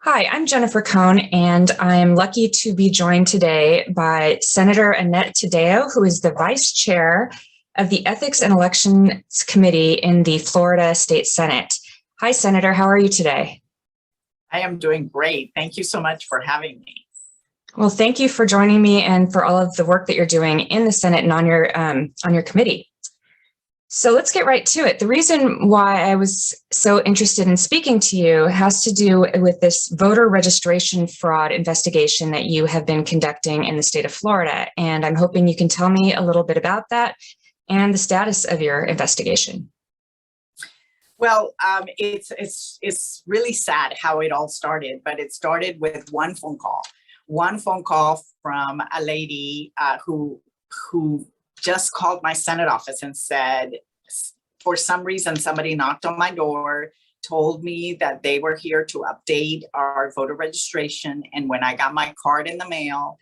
Hi, I'm Jennifer Cohn, and I'm lucky to be joined today by Senator Annette Taddeo, who is the Vice Chair of the Ethics and Elections Committee in the Florida State Senate. Hi, Senator. How are you today? I am doing great. Thank you so much for having me. Well, thank you for joining me and for all of the work that you're doing in the Senate and on your committee. So let's get right to it. The reason why I was so interested in speaking to you has to do with this voter registration fraud investigation that you have been conducting in the state of Florida. And I'm hoping you can tell me a little bit about that and the status of your investigation. Well, it's really sad how it all started, but it started with one phone call from a lady who just called my Senate office and said, for some reason, somebody knocked on my door, told me that they were here to update our voter registration. And when I got my card in the mail,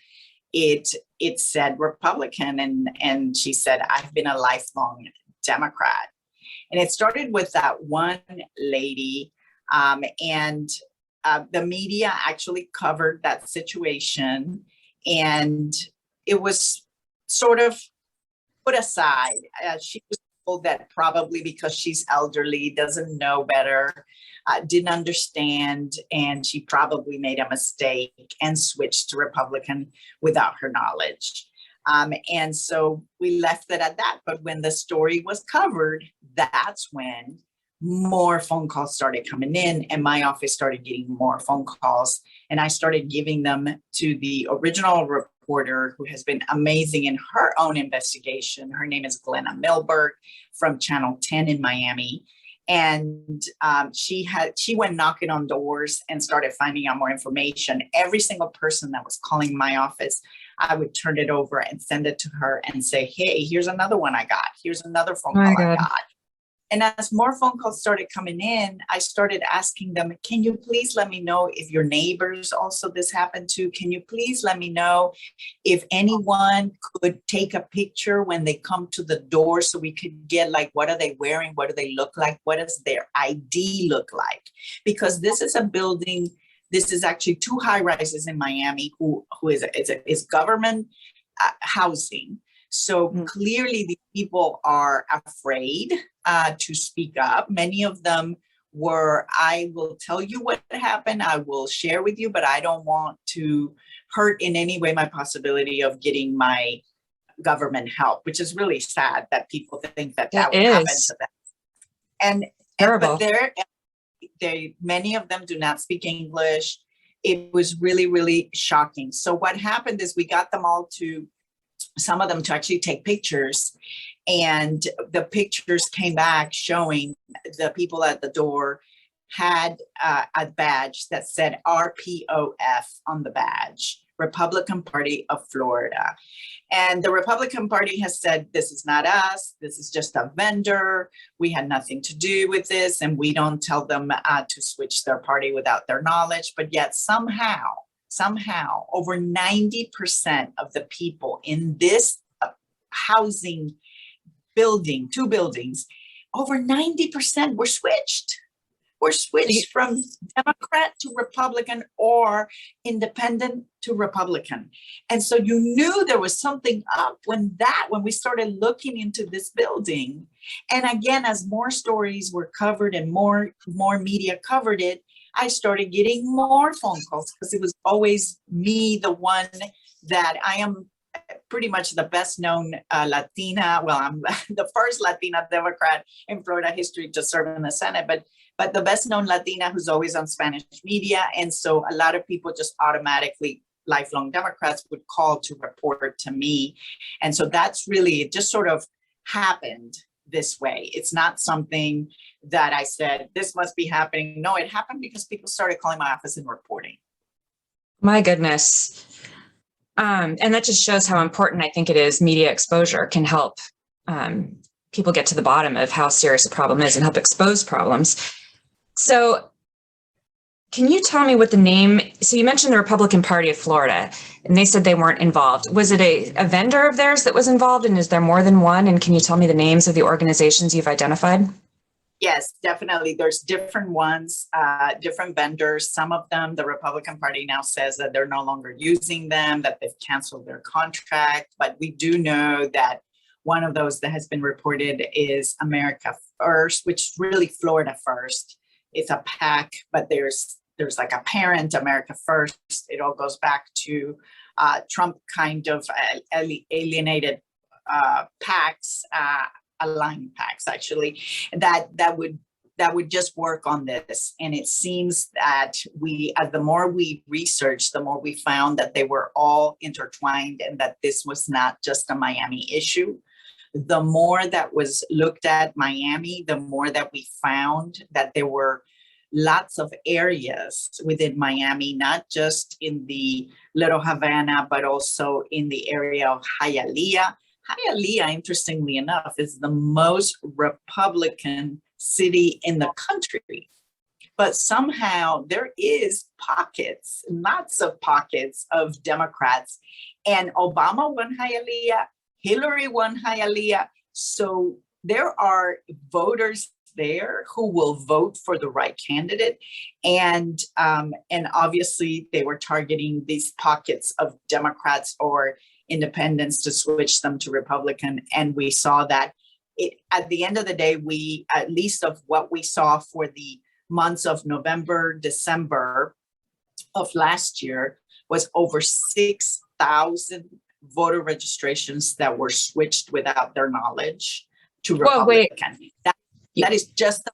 it said Republican. And she said, I've been a lifelong Democrat. And it started with that one lady. And the media actually covered that situation. And it was sort of put aside. She was told that probably because she's elderly, doesn't know better, didn't understand, and she probably made a mistake and switched to Republican without her knowledge. And so we left it at that. But when the story was covered, that's when more phone calls started coming in, and my office started getting more phone calls. And I started giving them to the original reporter, who has been amazing in her own investigation. Her name is Glenna Milberg from Channel 10 in Miami. And she went knocking on doors and started finding out more information. Every single person that was calling my office, I would turn it over and send it to her and say, hey, here's another one I got. Here's another phone call I got. And as more phone calls started coming in, I started asking them, can you please let me know if your neighbors also this happened to? Can you please let me know if anyone could take a picture when they come to the door so we could get, like, what are they wearing? What do they look like? What does their ID look like? Because this is a building, this is actually two high rises in Miami who is government housing. So clearly the people are afraid to speak up. Many of them were, I will tell you what happened, I will share with you, but I don't want to hurt in any way my possibility of getting my government help, which is really sad that people think that would happen to them. But many of them do not speak English. It was really, really shocking. So what happened is we got them all to, some of them to actually take pictures, and the pictures came back showing the people at the door had a badge that said RPOF on the badge, Republican Party of Florida. And the Republican Party has said, this is not us, this is just a vendor, we had nothing to do with this, and we don't tell them to switch their party without their knowledge. But yet somehow, over 90% of the people in this housing building, two buildings, over 90% were switched. We're switched from Democrat to Republican or independent to Republican. And so you knew there was something up when we started looking into this building. And again, as more stories were covered and more media covered it, I started getting more phone calls, because it was always me, the one that I am pretty much the best known Latina. Well, I'm the first Latina Democrat in Florida history to serve in the Senate, but the best known Latina who's always on Spanish media. And so a lot of people just automatically, lifelong Democrats, would call to report to me. And so that's really, it just sort of happened this way. It's not something that I said, this must be happening. No, it happened because people started calling my office and reporting. My goodness. And that just shows how important I think it is. Media exposure can help people get to the bottom of how serious a problem is and help expose problems. So can you tell me what the name, so you mentioned the Republican Party of Florida, and they said they weren't involved. Was it a vendor of theirs that was involved, and is there more than one? And can you tell me the names of the organizations you've identified? Yes, definitely. There's different ones, different vendors. Some of them, the Republican Party now says that they're no longer using them, that they've canceled their contract. But we do know that one of those that has been reported is America First, which is really Florida First. It's a PAC, but there's like a parent, America First. It all goes back to Trump kind of alienated PACs, aligned PACs actually, that would just work on this. And it seems that the more we researched, the more we found that they were all intertwined and that this was not just a Miami issue. The more that was looked at Miami, the more that we found that there were lots of areas within Miami, not just in the Little Havana, but also in the area of Hialeah. Hialeah, interestingly enough, is the most Republican city in the country. But somehow there is pockets, lots of pockets of Democrats. And Obama won Hialeah, Hillary won Hialeah. So there are voters there who will vote for the right candidate. And obviously they were targeting these pockets of Democrats or independents to switch them to Republican. And we saw that at the end of the day, at least of what we saw for the months of November, December of last year, was over 6,000 voter registrations that were switched without their knowledge to Republican. That is just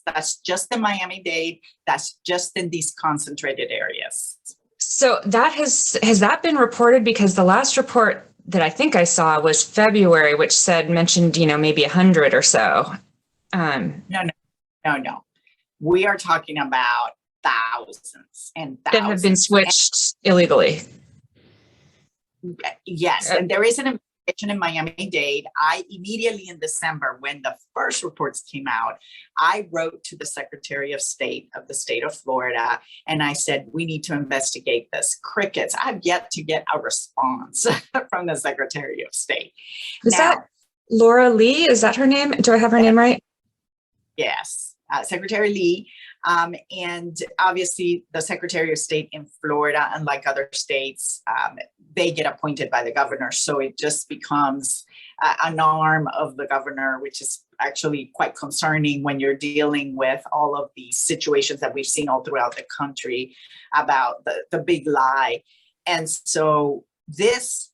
that's just the Miami-Dade. That's just in these concentrated areas. So that has that been reported? Because the last report that I think I saw was February, which mentioned, maybe 100 or so. No. We are talking about thousands and thousands that have been switched illegally. Yes, and there is an investigation in Miami-Dade. I immediately in December, when the first reports came out, I wrote to the Secretary of State of the state of Florida, and I said, we need to investigate this. Crickets. I've yet to get a response from the Secretary of State. Is that Laura Lee? Is that her name? Do I have her name right? Yes, Secretary Lee. And obviously the Secretary of State in Florida, unlike other states, they get appointed by the governor. So it just becomes an arm of the governor, which is actually quite concerning when you're dealing with all of these situations that we've seen all throughout the country about the big lie. And so this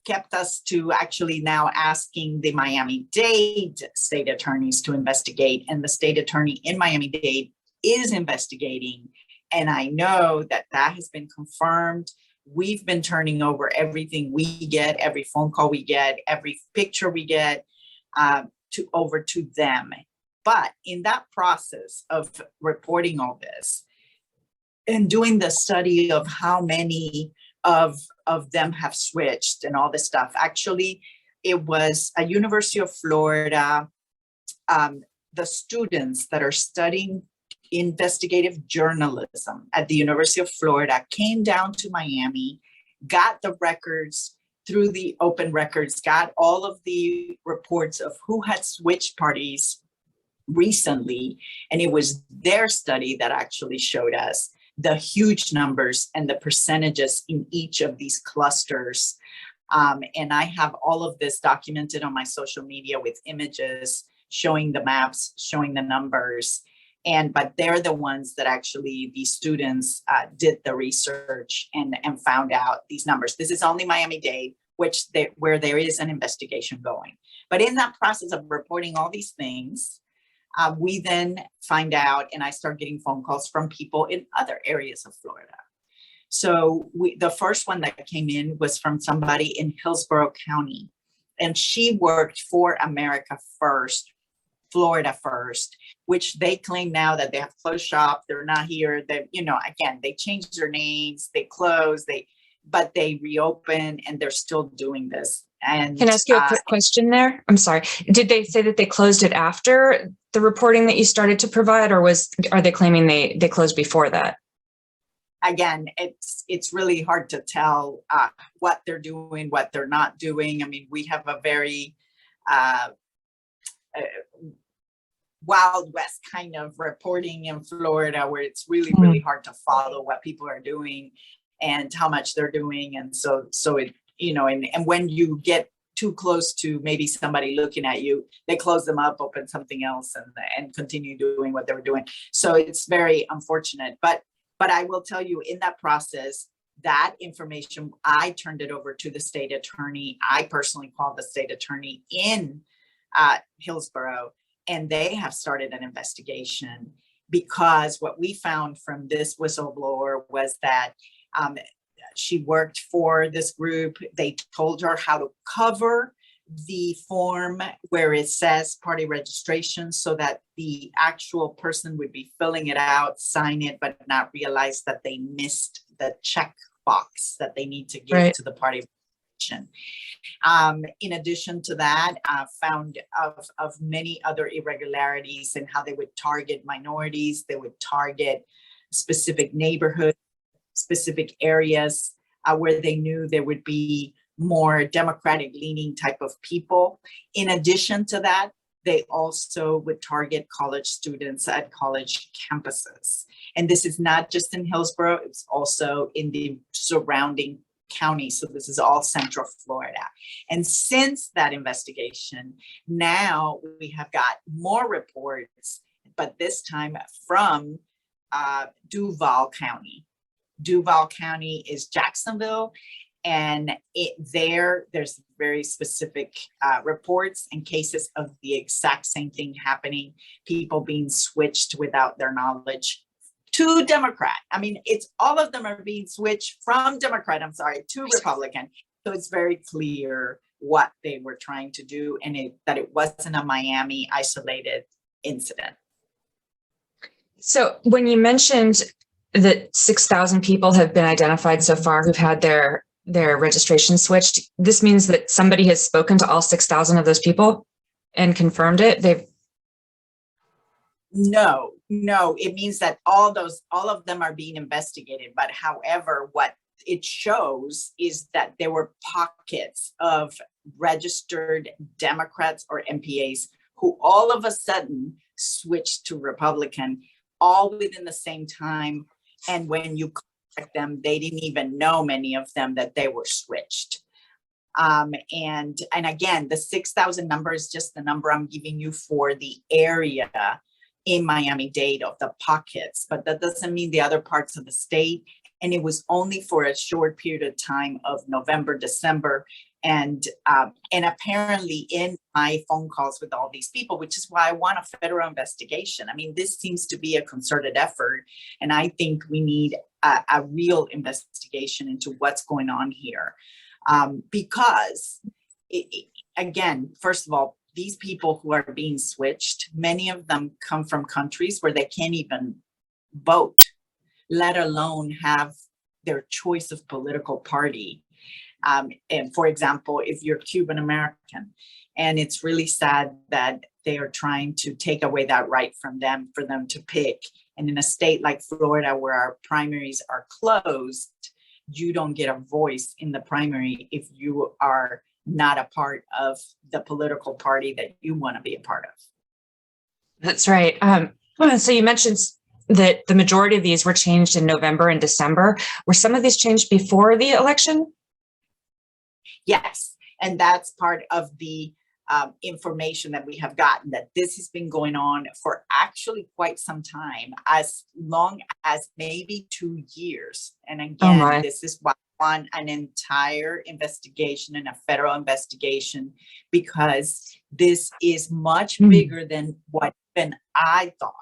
kept us to actually now asking the Miami-Dade state attorneys to investigate, and the state attorney in Miami-Dade is investigating. And I know that has been confirmed. We've been turning over everything we get, every phone call we get, every picture we get over to them. But in that process of reporting all this and doing the study of how many of them have switched and all this stuff. Actually, it was a University of Florida, the students that are studying investigative journalism at the University of Florida came down to Miami, got the records through the open records, got all of the reports of who had switched parties recently. And it was their study that actually showed us the huge numbers and the percentages in each of these clusters. And I have all of this documented on my social media with images showing the maps, showing the numbers. But they're the ones that actually, these students did the research and found out these numbers. This is only Miami-Dade, where there is an investigation going. But in that process of reporting all these things, we then find out, and I start getting phone calls from people in other areas of Florida. So the first one that came in was from somebody in Hillsborough County, and she worked for America First, Florida First, which they claim now that they have closed shop. They're not here. They, again, they changed their names, they closed, but they reopen, and they're still doing this. And can I ask you a quick question there? I'm sorry. Did they say that they closed it after the reporting that you started to provide, or are they claiming they closed before that? Again, it's really hard to tell what they're doing, what they're not doing. I mean, we have a very Wild West kind of reporting in Florida, where it's really hard to follow what people are doing and how much they're doing. And so it, and when you get too close to maybe somebody looking at you, they close them up, open something else, and continue doing what they were doing. So it's very unfortunate. But I will tell you, in that process, that information, I turned it over to the state attorney. I personally called the state attorney in Hillsborough, and they have started an investigation, because what we found from this whistleblower was that she worked for this group. They told her how to cover the form where it says party registration, so that the actual person would be filling it out, sign it, but not realize that they missed the check box that they need to give to the party registration. In addition to that, found of many other irregularities in how they would target minorities. They would target specific neighborhoods, specific areas where they knew there would be more Democratic leaning type of people. In addition to that, they also would target college students at college campuses. And this is not just in Hillsborough, it's also in the surrounding counties. So this is all Central Florida. And since that investigation, now we have got more reports, but this time from Duval County. Duval County is Jacksonville, and there's very specific reports and cases of the exact same thing happening, people being switched without their knowledge to Democrat. I mean, it's all of them are being switched from Democrat, to Republican. So it's very clear what they were trying to do, and that it wasn't a Miami isolated incident. So when you mentioned that 6,000 people have been identified so far who've had their registration switched, this means that somebody has spoken to all 6,000 of those people and confirmed it? No, it means that all of them are being investigated. But however, what it shows is that there were pockets of registered Democrats or MPAs who all of a sudden switched to Republican, all within the same time. And when you contact them, they didn't even know, many of them, that they were switched. And again, the 6,000 number is just the number I'm giving you for the area in Miami-Dade of the pockets, but that doesn't mean the other parts of the state. And it was only for a short period of time of November, December. And apparently in my phone calls with all these people, which is why I want a federal investigation. I mean, this seems to be a concerted effort, and I think we need a real investigation into what's going on here. Because, again, first of all, these people who are being switched, many of them come from countries where they can't even vote, let alone have their choice of political party. And for example, if you're Cuban American, and it's really sad that they are trying to take away that right from them, for them to pick. And in a state like Florida, where our primaries are closed, you don't get a voice in the primary if you are not a part of the political party that you want to be a part of. That's right. So you mentioned that the majority of these were changed in November and December. Were some of these changed before the election? Yes, and that's part of the information that we have gotten, that this has been going on for actually quite some time, as long as maybe 2 years. And again, this is why I want an entire investigation and a federal investigation, because this is much bigger than what even I thought.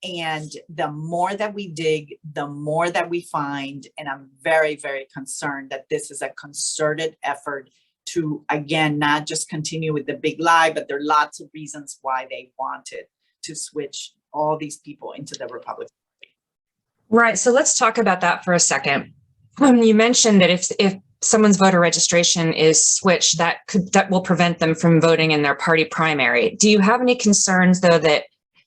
And the more that we dig, the more that we find. And I'm very, very concerned that this is a concerted effort to, again, not just continue with the big lie, but there are lots of reasons why they wanted to switch all these people into the Republican Party. Right. So let's talk about that for a second. You mentioned that if someone's voter registration is switched, that will prevent them from voting in their party primary. Do you have any concerns, though, that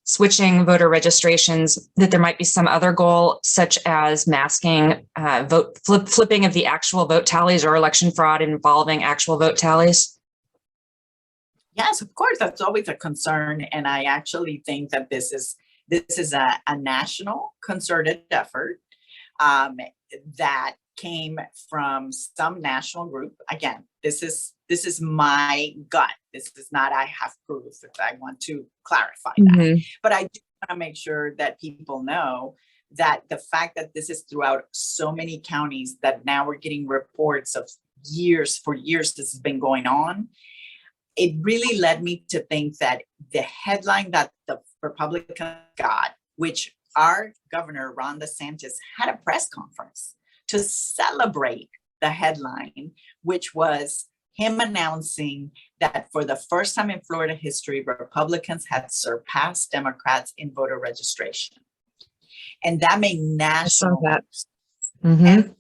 switching voter registrations, that there might be some other goal, such as masking flipping of the actual vote tallies, or election fraud involving actual vote tallies? Yes, of course, that's always a concern. And I actually think that this is a national concerted effort um, that came from some national group. Again, this is my gut. This is not I have proof. I want to clarify that. Mhm. But I do want to make sure that people know that the fact that this is throughout so many counties, that now we're getting reports of for years this has been going on, it really led me to think that the headline that the Republicans got, which our governor, Ron DeSantis, had a press conference to celebrate the headline, which was him announcing that for the first time in Florida history, Republicans had surpassed Democrats in voter registration. And that made I saw national that. news. Mhm. And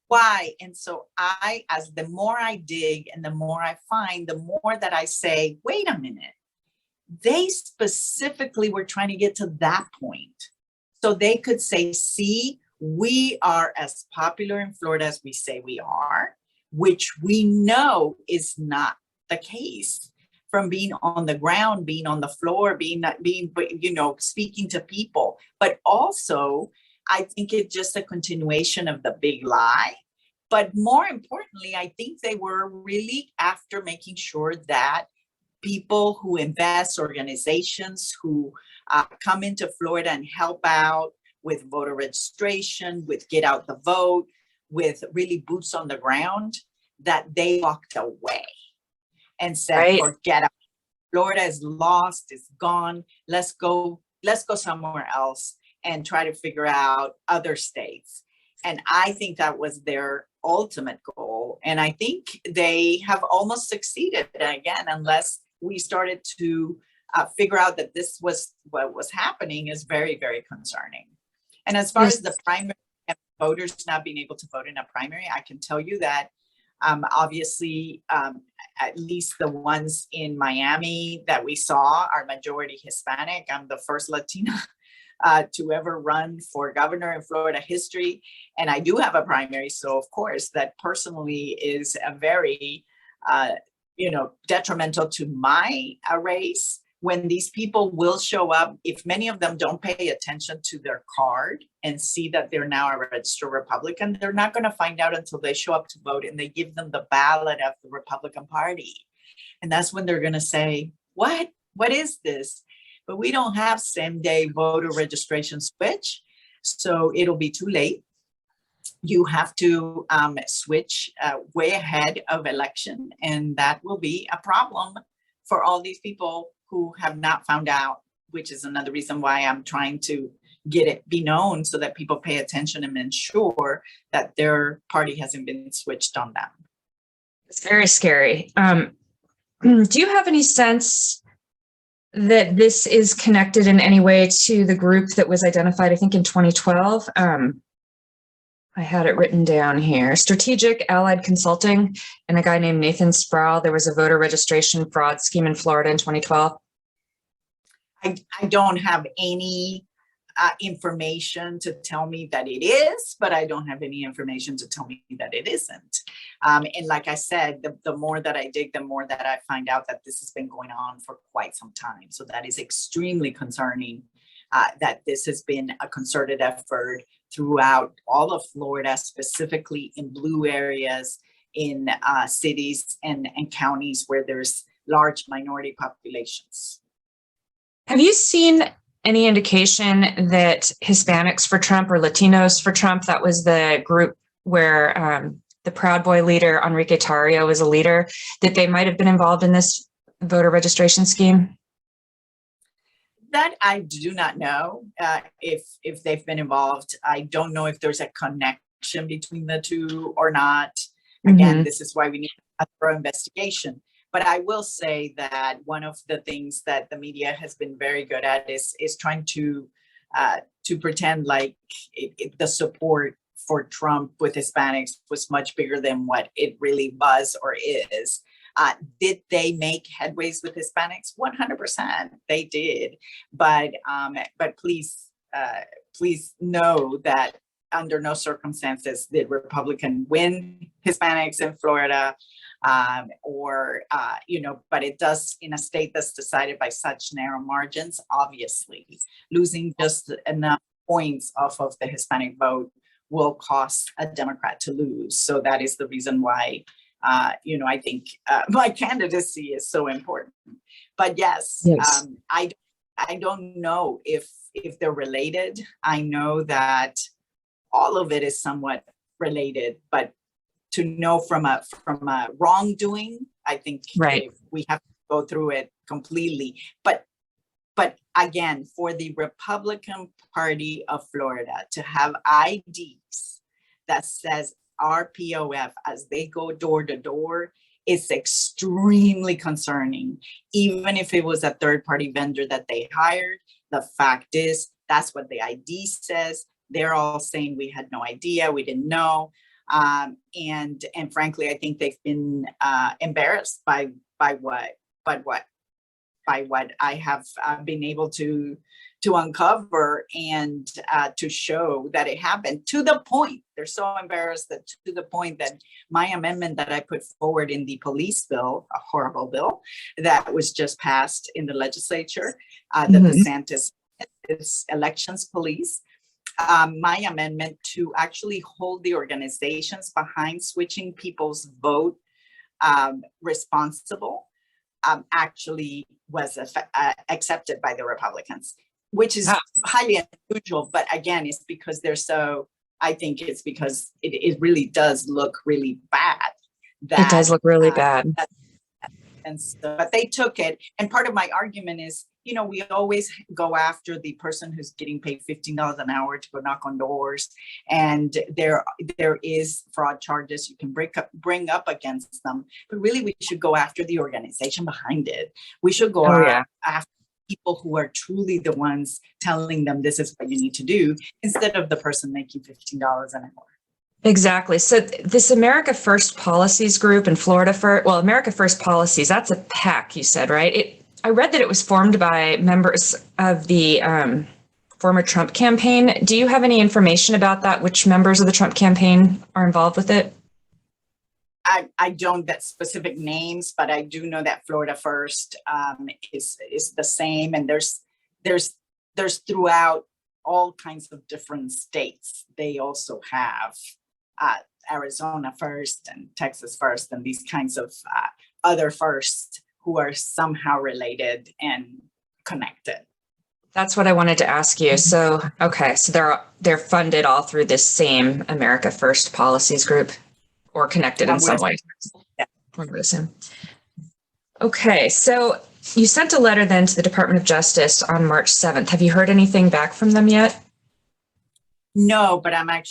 why? And so as the more I dig and the more I find, the more that I say, wait a minute, they specifically were trying to get to that point. So they could say, see, we are as popular in Florida as we say we are, which we know is not the case from being on the ground, being on the floor, speaking to people. But also, I think it's just a continuation of the big lie. But more importantly, I think they were really after making sure that people who invest, organizations who come into Florida and help out with voter registration, with get out the vote, with really boots on the ground, that they walked away and said, Right. forget it. Florida is lost, it's gone. Let's go somewhere else and try to figure out other states. And I think that was their ultimate goal. And I think they have almost succeeded. And again, unless we started to figure out that this was what was happening, is very, very concerning. And as far as the primary and voters not being able to vote in a primary, I can tell you that obviously, at least the ones in Miami that we saw are majority Hispanic. I'm the first Latina to ever run for governor in Florida history. And I do have a primary. So of course that personally is a very, detrimental to my race, when these people will show up. If many of them don't pay attention to their card and see that they're now a registered Republican, they're not going to find out until they show up to vote and they give them the ballot of the Republican Party. And that's when they're going to say, what is this? But we don't have same day voter registration switch. So it'll be too late. You have to switch way ahead of election. And that will be a problem for all these people who have not found out, which is another reason why I'm trying to get it be known so that people pay attention and ensure that their party hasn't been switched on them. It's very scary. Do you have any sense that this is connected in any way to the group that was identified, I think in 2012? I had it written down here. Strategic Allied Consulting and a guy named Nathan Sproul. There was a voter registration fraud scheme in Florida in 2012. I don't have any information to tell me that it is, but I don't have any information to tell me that it isn't. And like I said, the more that I dig, the more that I find out that this has been going on for quite some time. So that is extremely concerning, that this has been a concerted effort throughout all of Florida, specifically in blue areas, in cities and counties where there's large minority populations. Have you seen any indication that Hispanics for Trump or Latinos for Trump, that was the group where the Proud Boy leader, Enrique Tarrio, was a leader, that they might have been involved in this voter registration scheme? That I do not know if they've been involved. I don't know if there's a connection between the two or not. Again, this is why we need a thorough investigation. But I will say that one of the things that the media has been very good at is trying to pretend like the support for Trump with Hispanics was much bigger than what it really was or is. Did they make headways with Hispanics? 100%, they did. But please know that under no circumstances did Republican win Hispanics in Florida. but it does in a state that's decided by such narrow margins, obviously losing just enough points off of the Hispanic vote will cost a Democrat to lose. So that is the reason why, I think my candidacy is so important. But yes. I don't know if they're related. I know that all of it is somewhat related, but to know from a wrongdoing, I think we have to go through it completely. But again, for the Republican Party of Florida to have IDs that says RPOF as they go door to door, it's extremely concerning. Even if it was a third-party vendor that they hired, the fact is that's what the ID says. They're all saying we had no idea, we didn't know, and frankly, I think they've been embarrassed by what I have been able to uncover and to show that it happened, to the point they're so embarrassed that to the point that my amendment that I put forward in the police bill, a horrible bill that was just passed in the legislature, the DeSantis elections police, my amendment to actually hold the organizations behind switching people's vote responsible actually was accepted by the Republicans, which is highly unusual. But again, it's because I think it's because it really does look really bad. It does look really bad. And so, but they took it. And part of my argument is, we always go after the person who's getting paid $15 an hour to go knock on doors. And there is fraud charges you can bring up against them. But really, we should go after the organization behind it. We should go after people who are truly the ones telling them this is what you need to do, instead of the person making $15 an hour. Exactly. So this America First Policies group in Florida America First Policies, that's a PAC, you said, right? I read that it was formed by members of the former Trump campaign. Do you have any information about that? Which members of the Trump campaign are involved with it? I don't get specific names, but I do know that Florida First is the same, and there's throughout all kinds of different states. They also have Arizona First and Texas First and these kinds of other firsts who are somehow related and connected. That's what I wanted to ask you. So, okay, so they're funded all through this same America First Policies group, or connected in some way. Yeah. One would assume. Okay, so you sent a letter then to the Department of Justice on March 7th. Have you heard anything back from them yet? No, but I'm going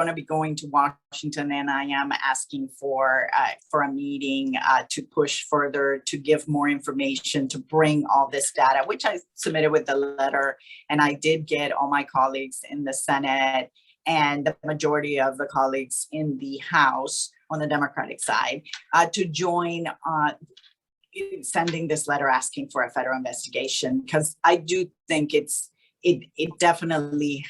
to be going to Washington, and I am asking for a meeting to push further, to give more information, to bring all this data, which I submitted with the letter. And I did get all my colleagues in the Senate and the majority of the colleagues in the House on the Democratic side to join sending this letter asking for a federal investigation, because I do think it definitely,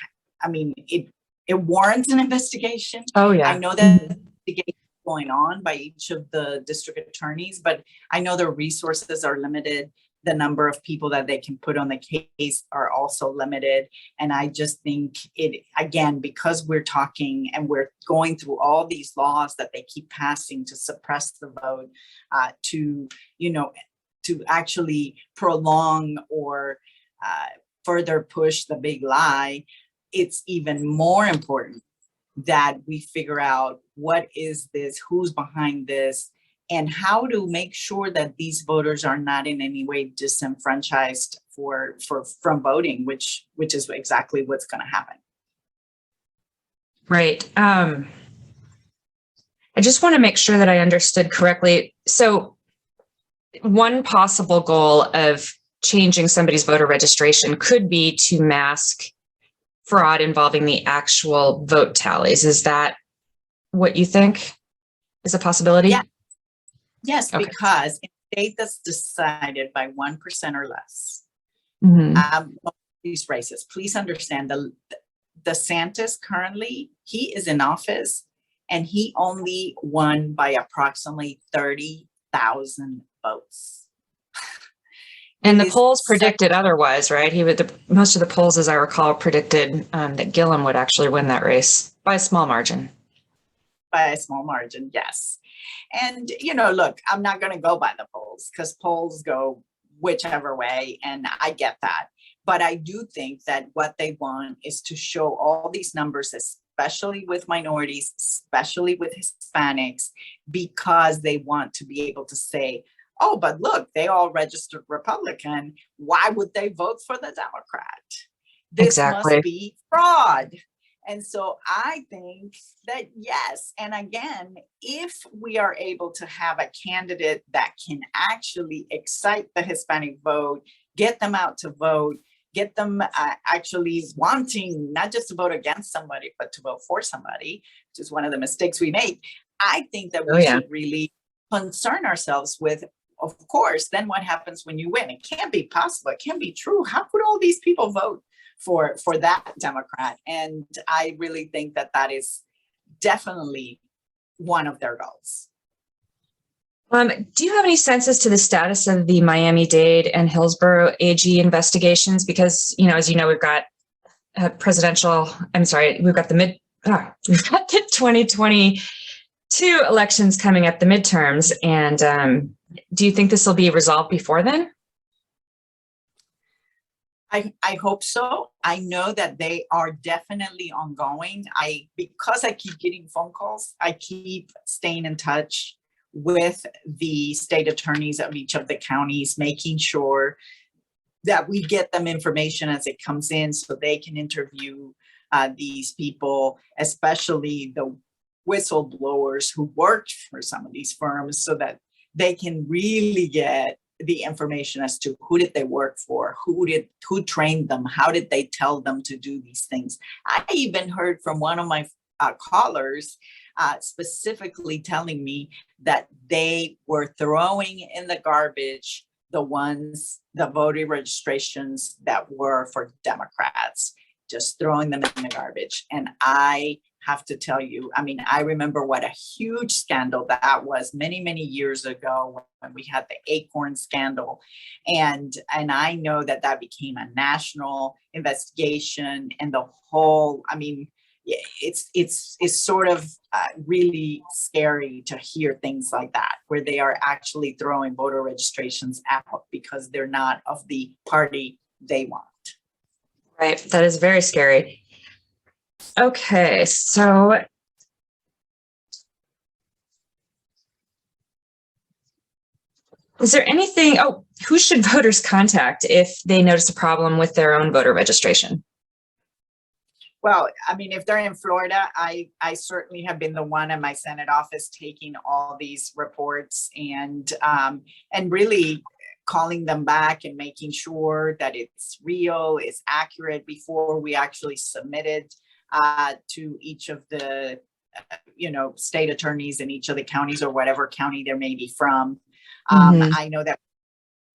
it warrants an investigation. Oh, yeah. I know that investigation is going on by each of the district attorneys, but I know their resources are limited. The number of people that they can put on the case are also limited. And I just think again, because we're talking and we're going through all these laws that they keep passing to suppress the vote, to actually prolong or further push the big lie, it's even more important that we figure out what is this, who's behind this, and how to make sure that these voters are not in any way disenfranchised from voting, which is exactly what's going to happen. Right. I just want to make sure that I understood correctly. So one possible goal of changing somebody's voter registration could be to mask fraud involving the actual vote tallies. Is that what you think is a possibility? Yeah. Yes, okay. Because in a state that's decided by 1% or less, these races, please understand, the DeSantis currently, he is in office and he only won by approximately 30,000 votes. And the polls predicted otherwise, right? Most of the polls, as I recall, predicted that Gillum would actually win that race by a small margin. By a small margin, yes. And, look, I'm not going to go by the polls because polls go whichever way, and I get that. But I do think that what they want is to show all these numbers, especially with minorities, especially with Hispanics, because they want to be able to say, oh, but look, they all registered Republican. Why would they vote for the Democrat? This Exactly. must be fraud. And so I think that, yes, and again, if we are able to have a candidate that can actually excite the Hispanic vote, get them out to vote, get them actually wanting not just to vote against somebody, but to vote for somebody, which is one of the mistakes we make, I think that we should really concern ourselves with, of course, then what happens when you win? It can't be possible. It can't be true. How could all these people vote for that Democrat? And I really think that that is definitely one of their goals. Do you have any sense as to the status of the Miami-Dade and Hillsborough AG investigations? Because, as you know, we've got we've got the 2022 elections coming up, the midterms. And do you think this will be resolved before then? I hope so. I know that they are definitely ongoing. Because I keep getting phone calls, I keep staying in touch with the state attorneys of each of the counties, making sure that we get them information as it comes in so they can interview these people, especially the whistleblowers who worked for some of these firms, so that they can really get the information as to who did they work for, who trained them, how did they tell them to do these things. I even heard from one of my callers specifically telling me that they were throwing in the garbage the voter registrations that were for Democrats, just throwing them in the garbage. And I have to tell you, I remember what a huge scandal that was many, many years ago when we had the Acorn scandal. And I know that became a national investigation, and the whole, it's sort of really scary to hear things like that, where they are actually throwing voter registrations out because they're not of the party they want. Right. That is very scary. Okay, so is there anything, who should voters contact if they notice a problem with their own voter registration? Well, if they're in Florida, I certainly have been the one in my Senate office taking all these reports and really calling them back and making sure that it's real, it's accurate before we actually submit it to each of the state attorneys in each of the counties or whatever county they may be from. I know that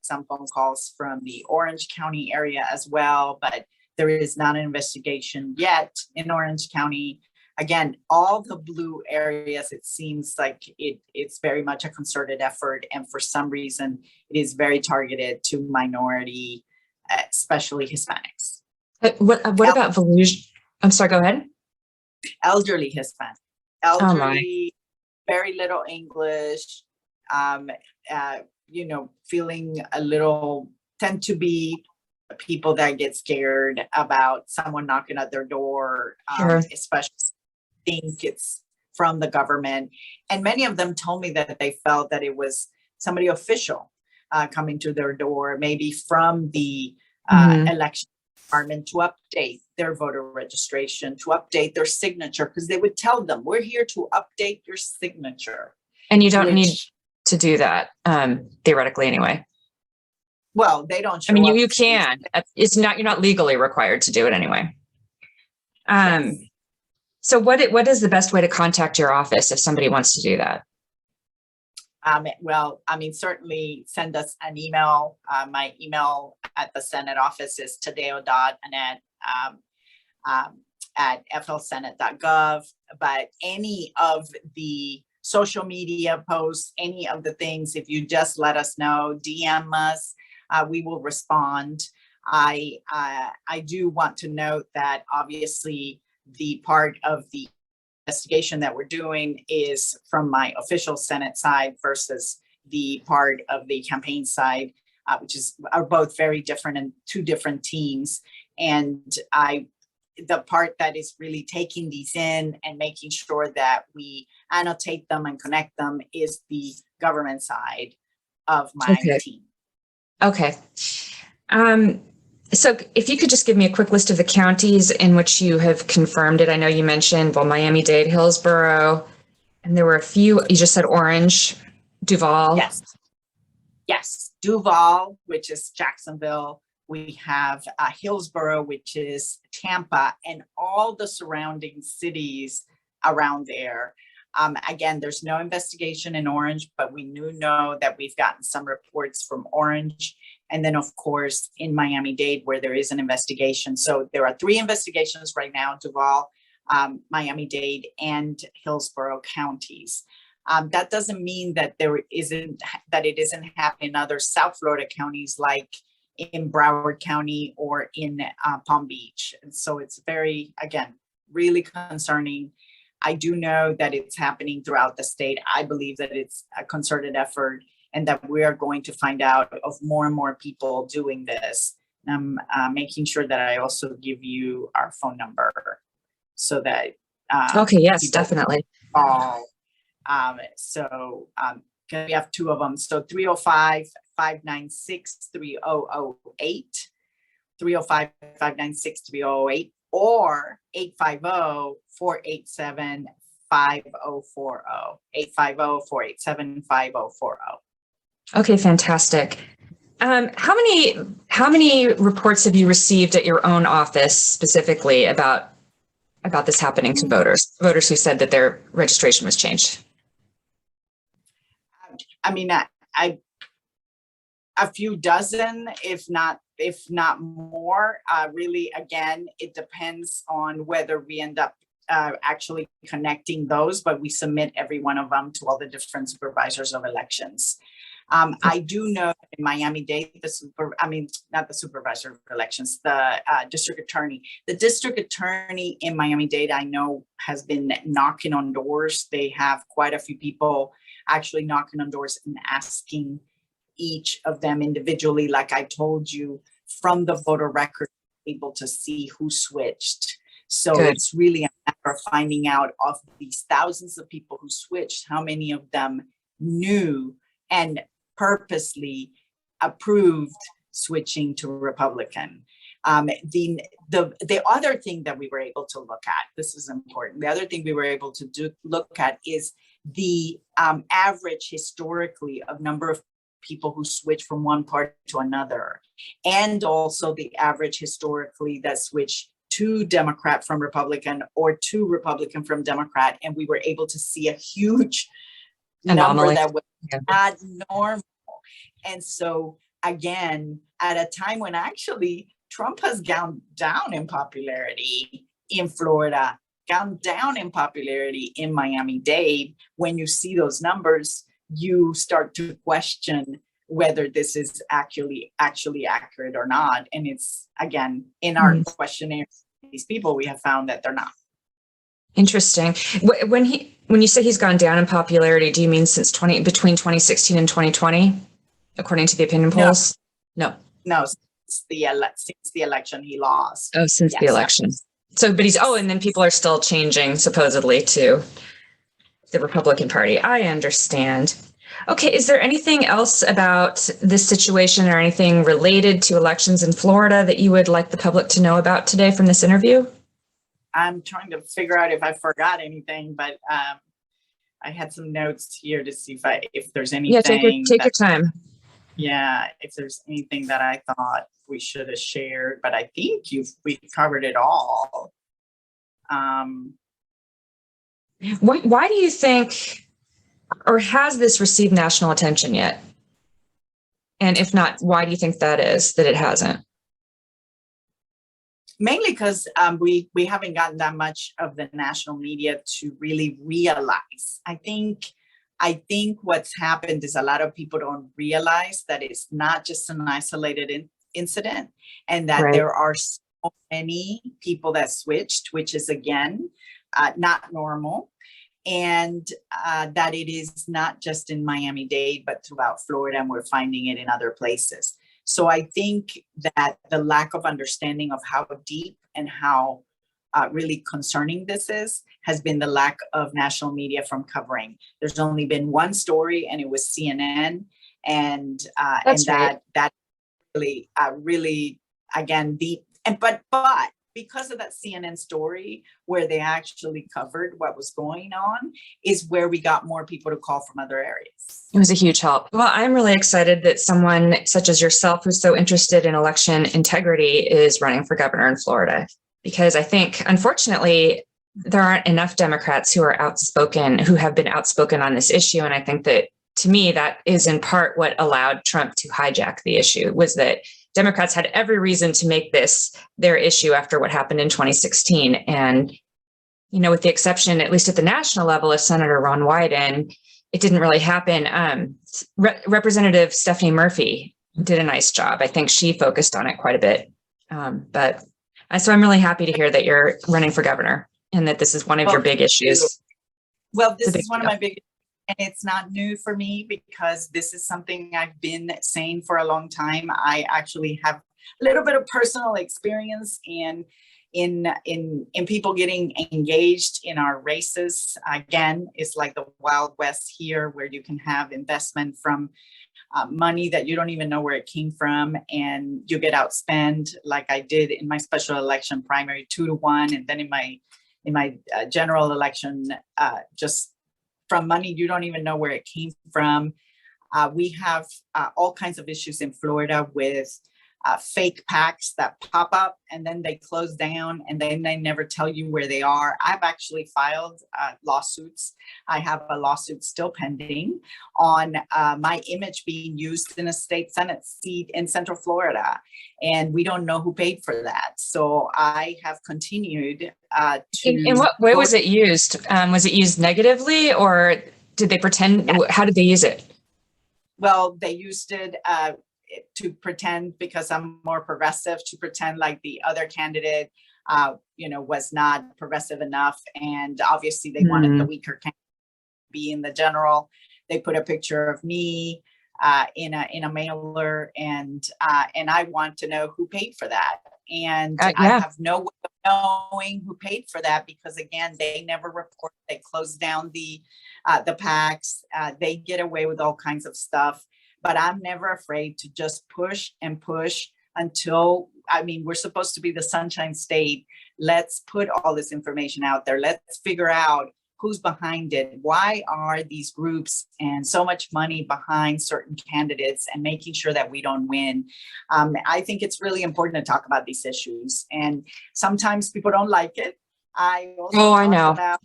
some phone calls from the Orange County area as well, but there is not an investigation yet in Orange County. Again, all the blue areas, it seems like it's very much a concerted effort, and for some reason it is very targeted to minority, especially Hispanics. What about Volusia? I'm sorry, go ahead. Elderly Hispanic, very little English, feeling a little, tend to be people that get scared about someone knocking at their door, especially think it's from the government. And many of them told me that they felt that it was somebody official coming to their door, maybe from the election department, to update their voter registration, to update their signature, because they would tell them, we're here to update your signature. And you don't need to do that, theoretically anyway. Well, they don't show up. You can. You're not legally required to do it anyway. Yes. So what is the best way to contact your office if somebody wants to do that? Certainly send us an email. My email at the Senate office is taddeo.annette at flsenate.gov, but any of the social media posts, any of the things, if you just let us know, DM us, we will respond. I do want to note that obviously the part of the investigation that we're doing is from my official Senate side versus the part of the campaign side, which are both very different and two different teams. And the part that is really taking these in and making sure that we annotate them and connect them is the government side of my team. Okay. So if you could just give me a quick list of the counties in which you have confirmed it. I know you mentioned, well, Miami-Dade, Hillsborough, and there were a few, you just said Orange, Duval. Yes. Duval, which is Jacksonville. We have Hillsborough, which is Tampa, and all the surrounding cities around there. Again, there's no investigation in Orange, but we know that we've gotten some reports from Orange. And then, of course, in Miami-Dade, where there is an investigation. So there are 3 investigations right now, Duval, Miami-Dade, and Hillsborough counties. That doesn't mean that it isn't happening in other South Florida counties like in Broward County or in Palm Beach. And so it's very, again, really concerning. I do know that it's happening throughout the state. I believe that it's a concerted effort and that we are going to find out of more and more people doing this. And I'm making sure that I also give you our phone number so that okay, yes, definitely. Call. We have 2 of them. So 305-596-3008, 305-596-3008, or 850-487-5040, 850-487-5040. Okay, fantastic. How many reports have you received at your own office specifically about this happening to voters who said that their registration was changed? I mean, a few dozen, if not more. Really, again, it depends on whether we end up actually connecting those, but we submit every one of them to all the different supervisors of elections. I do know in Miami-Dade, not the supervisor of elections, the district attorney. The district attorney in Miami-Dade, I know, has been knocking on doors. They have quite a few people actually knocking on doors and asking each of them individually, like I told you, from the voter record, able to see who switched. So Good. It's really a matter of finding out of these thousands of people who switched, how many of them knew and purposely approved switching to Republican. The other thing that we were able to look at, this is important. The other thing we were able to look at is the average historically of number of people who switch from one party to another, and also the average historically that switch to Democrat from Republican or to Republican from Democrat. And we were able to see a huge Anomaly. number that was not normal. And so again, at a time when actually Trump has gone down in popularity in Florida, gone down in popularity in Miami-Dade, when you see those numbers, you start to question whether this is actually accurate or not. And it's, again, in our questionnaire, these people, we have found that they're not. Interesting. When you say he's gone down in popularity, do you mean between 2016 and 2020, according to the opinion polls? No, since the election he lost. Oh, since the election. So, but and then people are still changing supposedly to the Republican Party. I understand. Okay, is there anything else about this situation or anything related to elections in Florida that you would like the public to know about today from this interview? I'm trying to figure out if I forgot anything, but I had some notes here to see if there's anything. Yeah, take your time. Yeah, if there's anything that I thought we should have shared, but I think we covered it all. Why do you think, or has this received national attention yet? And if not, why do you think that it hasn't? Mainly because we haven't gotten that much of the national media to really realize. I think what's happened is a lot of people don't realize that it's not just an isolated incident, and that Right. there are so many people that switched, which is again not normal, and that it is not just in Miami-Dade, but throughout Florida, and we're finding it in other places. So I think that the lack of understanding of how deep and how really concerning this is has been the lack of national media from covering. There's only been one story, and it was CNN, and That's right. that really again deep. But because of that CNN story where they actually covered what was going on is where we got more people to call from other areas. It was a huge help. Well, I'm really excited that someone such as yourself, who's so interested in election integrity, is running for governor in Florida. Because I think, unfortunately, there aren't enough Democrats who are outspoken, who have been outspoken on this issue. And I think that, to me, that is in part what allowed Trump to hijack the issue, was that Democrats had every reason to make this their issue after what happened in 2016. And, with the exception, at least at the national level, of Senator Ron Wyden, it didn't really happen. Representative Stephanie Murphy did a nice job. I think she focused on it quite a bit. So I'm really happy to hear that you're running for governor and that this is one of your big issues. Well, this is one of my big, and it's not new for me because this is something I've been saying for a long time. I actually have a little bit of personal experience in people getting engaged in our races. Again, it's like the Wild West here, where you can have investment from money that you don't even know where it came from, and you get outspent, like I did in my special election primary 2-1, and then in my general election, just from money you don't even know where it came from. We have all kinds of issues in Florida with fake PACs that pop up and then they close down and then they never tell you where they are. I've actually filed lawsuits. I have a lawsuit still pending on my image being used in a state Senate seat in Central Florida, and we don't know who paid for that. So I have continued to. In what way was it used? Was it used negatively, or did they pretend? How did they use it? Well, they used it to pretend, because I'm more progressive, to pretend like the other candidate, was not progressive enough. And obviously they wanted the weaker candidate to be in the general. They put a picture of me in a mailer, and I want to know who paid for that. And I have no way of knowing who paid for that, because again, they never report. They close down the PACs. They get away with all kinds of stuff. But I'm never afraid to just push and push until, we're supposed to be the Sunshine State. Let's put all this information out there. Let's figure out who's behind it. Why are these groups and so much money behind certain candidates, and making sure that we don't win? I think it's really important to talk about these issues. And sometimes people don't like it. I know.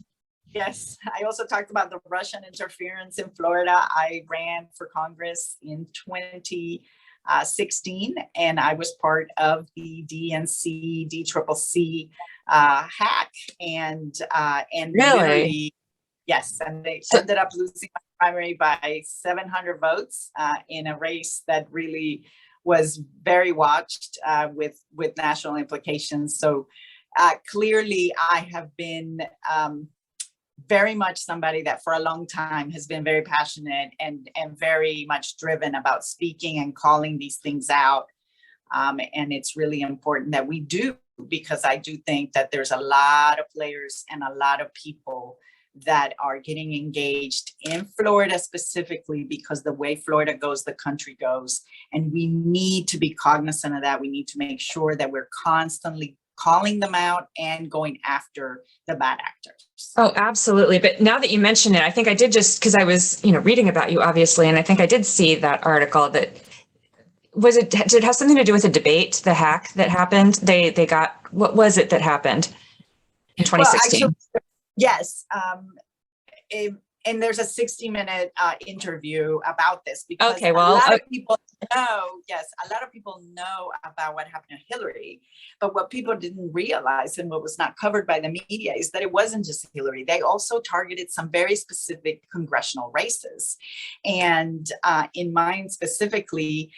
Yes, I also talked about the Russian interference in Florida. I ran for Congress in 2016, and I was part of the DNC, DCCC hack, and really, yes, and they ended up losing my primary by 700 votes in a race that really was very watched with national implications. So clearly, I have been very much somebody that for a long time has been very passionate and very much driven about speaking and calling these things out. And it's really important that we do, because I do think that there's a lot of players and a lot of people that are getting engaged in Florida specifically, because the way Florida goes, the country goes. And we need to be cognizant of that. We need to make sure that we're constantly calling them out and going after the bad actors. Oh, absolutely. But now that you mention it, I think I did, just because I was, reading about you, obviously, and I think I did see that article. Did it have something to do with a debate, the hack that happened? They got, what was it that happened in 2016? Well, actually, yes. and there's a 60-minute interview about this, because Okay, a well, lot of people know, yes, a lot of people know about what happened to Hillary, but what people didn't realize and what was not covered by the media is that it wasn't just Hillary. They also targeted some very specific congressional races. And in mine specifically,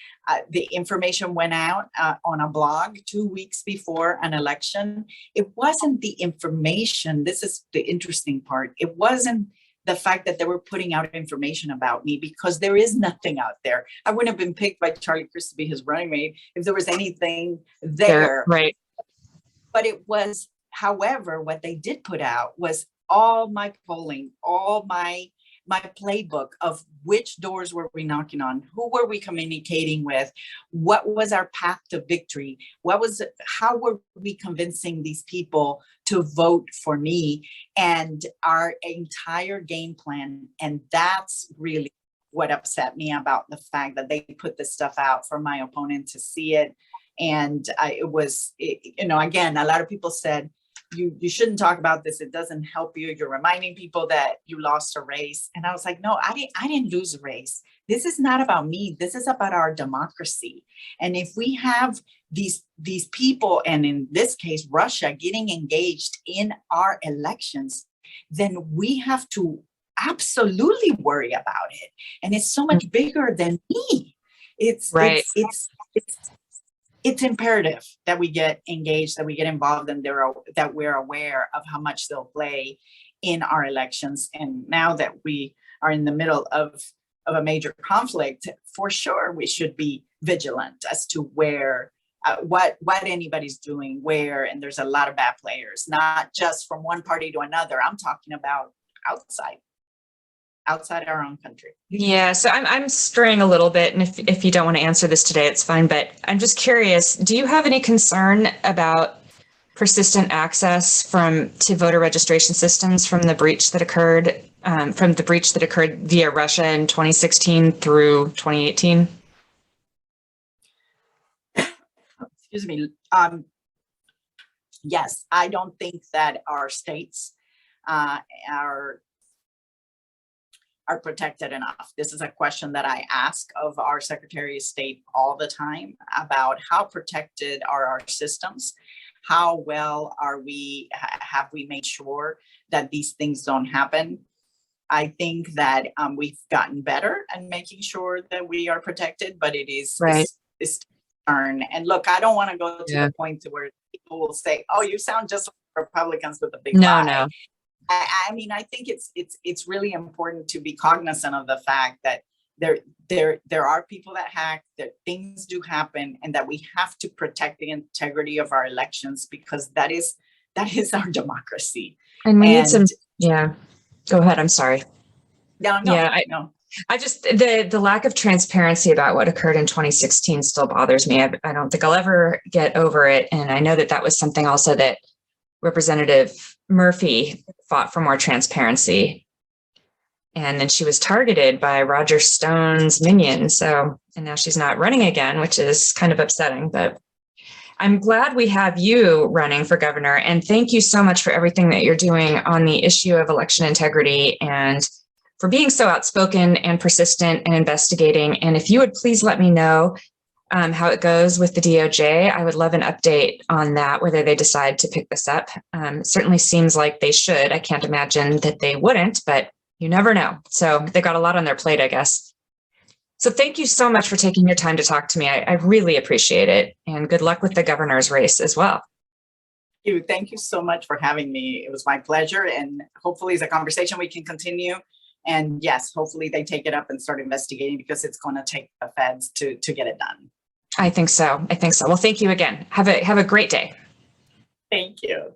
the information went out on a blog 2 weeks before an election. It wasn't the information. This is the interesting part. It wasn't the fact that they were putting out information about me, because there is nothing out there. I wouldn't have been picked by Charlie Crist to be his running mate if there was anything there. right. But it was, however, what they did put out was all my polling, all my playbook of which doors were we knocking on, who were we communicating with, what was our path to victory, how were we convincing these people to vote for me, and our entire game plan. And that's really what upset me about the fact that they put this stuff out for my opponent to see it. And again, a lot of people said, you shouldn't talk about this. It doesn't help you. You're reminding people that you lost a race. And I was like, no, I didn't lose a race. This is not about me. This is about our democracy. And if we have these people, and in this case, Russia, getting engaged in our elections, then we have to absolutely worry about it. And it's so much bigger than me. It's imperative that we get engaged, that we get involved, and that we're aware of how much they'll play in our elections. And now that we are in the middle of a major conflict, for sure, we should be vigilant as to where, what anybody's doing, where, and there's a lot of bad players, not just from one party to another. I'm talking about outside our own country. Yeah, so I'm straying a little bit, and if you don't want to answer this today, it's fine, but I'm just curious, do you have any concern about persistent access to voter registration systems from the breach that occurred via Russia in 2016 through 2018? Excuse me. Yes, I don't think that our states are protected enough. This is a question that I ask of our Secretary of State all the time, about how protected are our systems? How well have we made sure that these things don't happen? I think that we've gotten better at making sure that we are protected, but it is right. This turn. And look, I don't want to go to the point to where people will say, "Oh, you sound just like Republicans with a big lie." No. I mean, I think it's really important to be cognizant of the fact that there are people that hack, that things do happen, and that we have to protect the integrity of our elections, because that is our democracy. And we need some. Yeah. Go ahead. I'm sorry. No. I just, the lack of transparency about what occurred in 2016 still bothers me. I don't think I'll ever get over it. And I know that was something also that Representative Murphy fought for, more transparency. And then she was targeted by Roger Stone's minions. And now she's not running again, which is kind of upsetting, but I'm glad we have you running for governor. And thank you so much for everything that you're doing on the issue of election integrity, and for being so outspoken and persistent and investigating. And if you would please let me know how it goes with the DOJ, I would love an update on that, whether they decide to pick this up. It certainly seems like they should. I can't imagine that they wouldn't, but you never know. So they got a lot on their plate, I guess. So thank you so much for taking your time to talk to me. I really appreciate it. And good luck with the governor's race as well. Thank you so much for having me. It was my pleasure. And hopefully it's a conversation we can continue. And yes, hopefully they take it up and start investigating, because it's going to take the feds to get it done. I think so. Well, thank you again. Have a great day. Thank you.